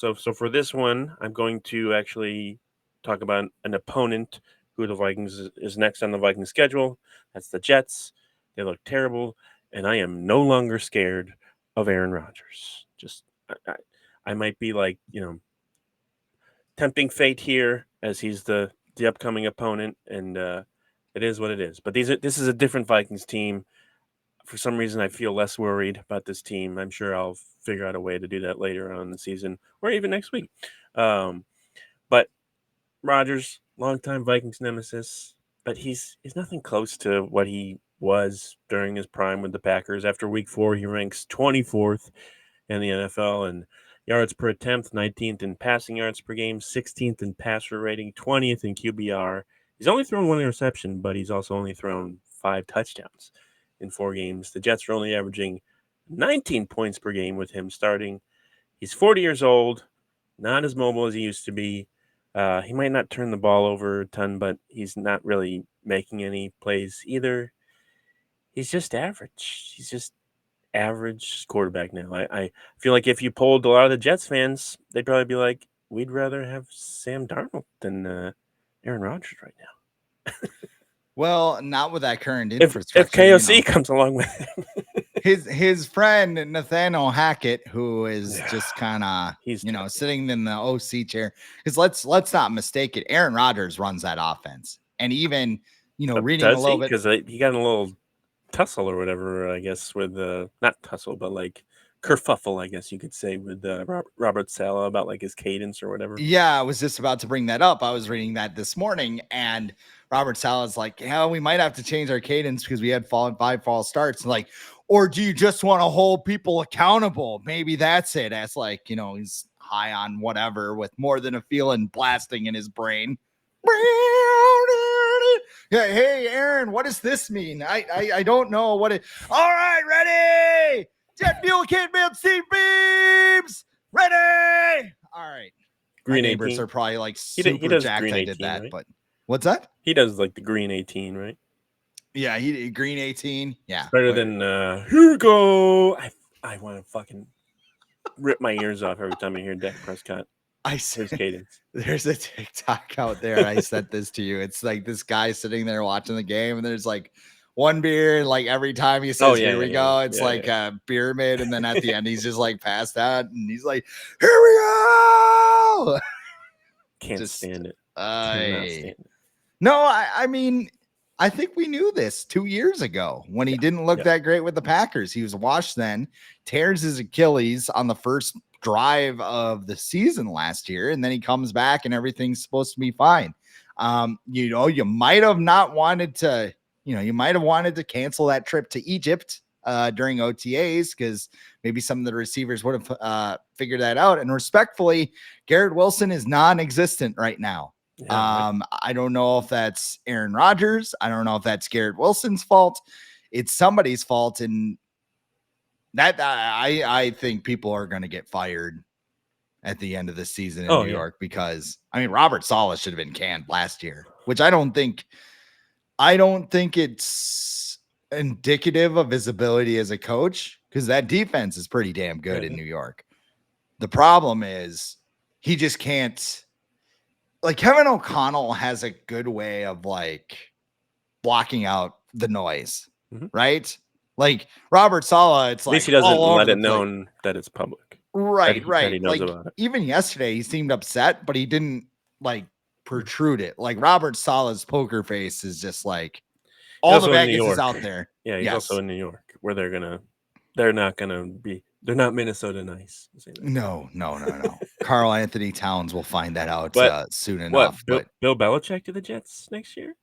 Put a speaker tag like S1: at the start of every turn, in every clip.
S1: So for this one, I'm going to actually talk about an opponent who the Vikings is next on the Vikings schedule. That's the Jets. They look terrible, and I am no longer scared of Aaron Rodgers. Just I might be like tempting fate here as he's the upcoming opponent, and it is what it is. But this is a different Vikings team. For some reason, I feel less worried about this team. I'm sure I'll figure out a way to do that later on in the season or even next week. Um, but Rodgers, longtime Vikings nemesis, but he's nothing close to what he was during his prime with the Packers. After Week 4, he ranks 24th in the NFL and yards per attempt, 19th in passing yards per game, 16th in passer rating, 20th in QBR. He's only thrown one interception, but he's also only thrown 5 touchdowns in 4 games. The Jets are only averaging 19 points per game with him starting. He's 40 years old, not as mobile as he used to be. He might not turn the ball over a ton, but he's not really making any plays either. He's just average. He's just average quarterback now. I feel like if you polled a lot of the Jets fans, they'd probably be like, we'd rather have Sam Darnold than Aaron Rodgers right now.
S2: Well, not with that current
S1: If
S2: infrastructure.
S1: KOC comes along with him.
S2: his friend Nathaniel Hackett, who is just kind of sitting in the OC chair. Because let's not mistake it. Aaron Rodgers runs that offense, and even reading a little bit
S1: because he got in a little tussle or whatever. I guess with not tussle, but like kerfuffle, I guess you could say, with Robert Saleh about like his cadence or whatever.
S2: Yeah, I was just about to bring that up. I was reading that this morning, and Robert Saleh's like, "Yeah, we might have to change our cadence because we had 5 false starts." Like, or do you just want to hold people accountable? Maybe that's it. That's like, he's high on whatever with more than a feeling blasting in his brain. Yeah, hey, Aaron, what does this mean? I don't know what it. All right, ready? Jet fuel can't be Steve Beams. Ready? All right.
S1: Green
S2: My neighbors
S1: 18.
S2: are probably like
S1: He
S2: super
S1: does
S2: jacked.
S1: green
S2: I
S1: 18,
S2: did that,
S1: right?
S2: but what's that?
S1: He does like the green 18, right?
S2: Yeah, he did green 18. Yeah,
S1: it's better than here we go. I want to fucking rip my ears off every time I hear Dak Prescott. His cadence.
S2: There's a TikTok out there. I sent this to you. It's like this guy sitting there watching the game, and there's like one beer, and like every time he says, "Here we go," it's like a pyramid, and then at the end he's just like passed out, and he's like, "Here we go."
S1: Can't stand it.
S2: Cannot stand it. No, I mean, I think we knew this 2 years ago when he didn't look that great with the Packers. He was washed then, tears his Achilles on the first drive of the season last year, and then he comes back and everything's supposed to be fine. You might have not wanted to, you might have wanted to cancel that trip to Egypt during OTAs because maybe some of the receivers would have figured that out. And respectfully, Garrett Wilson is non-existent right now. Yeah, I don't know if that's Aaron Rodgers. I don't know if that's Garrett Wilson's fault. It's somebody's fault. And that I think people are going to get fired at the end of the season in New York because Robert Saleh should have been canned last year, which I don't think it's indicative of his ability as a coach because that defense is pretty damn good in New York. The problem is he just can't. Like Kevin O'Connell has a good way of like blocking out the noise, right? Like Robert Saleh, it's
S1: at least
S2: like
S1: he doesn't
S2: all over
S1: let
S2: the
S1: it known that it's public.
S2: Right.
S1: That he knows about it.
S2: Even yesterday, he seemed upset, but he didn't like protrude it. Like Robert Saleh's poker face is just like all the Vegas is out there.
S1: Yeah, he's also in New York where they're not Minnesota nice.
S2: No. Carl Anthony Towns will find that out soon enough.
S1: Bill Belichick to the Jets next year?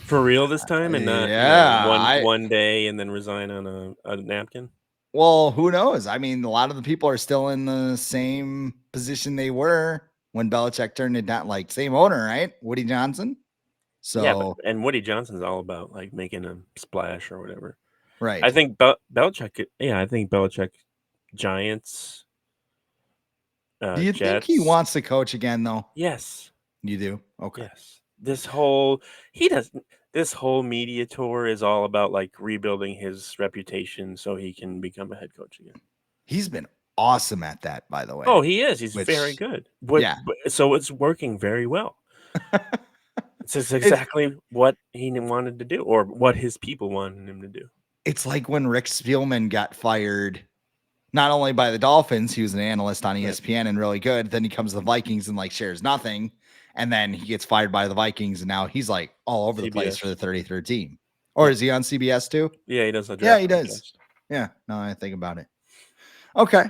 S1: For real this time and not one day and then resign on a napkin?
S2: Well, who knows? I mean, a lot of the people are still in the same position they were when Belichick turned it down. Like same owner, right? Woody Johnson. So
S1: and Woody Johnson's all about like making a splash or whatever.
S2: Right.
S1: I think Belichick. Yeah, I think Belichick. Giants.
S2: Do you
S1: Jets.
S2: think he wants to coach again, though?
S1: Yes.
S2: You do? Okay.
S1: Yes. This whole media tour is all about like rebuilding his reputation so he can become a head coach again.
S2: He's been awesome at that, by the way.
S1: Oh, he is. He's very good. So it's working very well. It's just exactly what he wanted to do, or what his people wanted him to do.
S2: It's like when Rick Spielman got fired, not only by the Dolphins, he was an analyst on ESPN and really good. Then he comes to the Vikings and like shares nothing. And then he gets fired by the Vikings. And now he's like all over the place for the 33rd team. Or is he on CBS too?
S1: Yeah, he does.
S2: Yeah, he does. Yeah, now I think about it. Okay.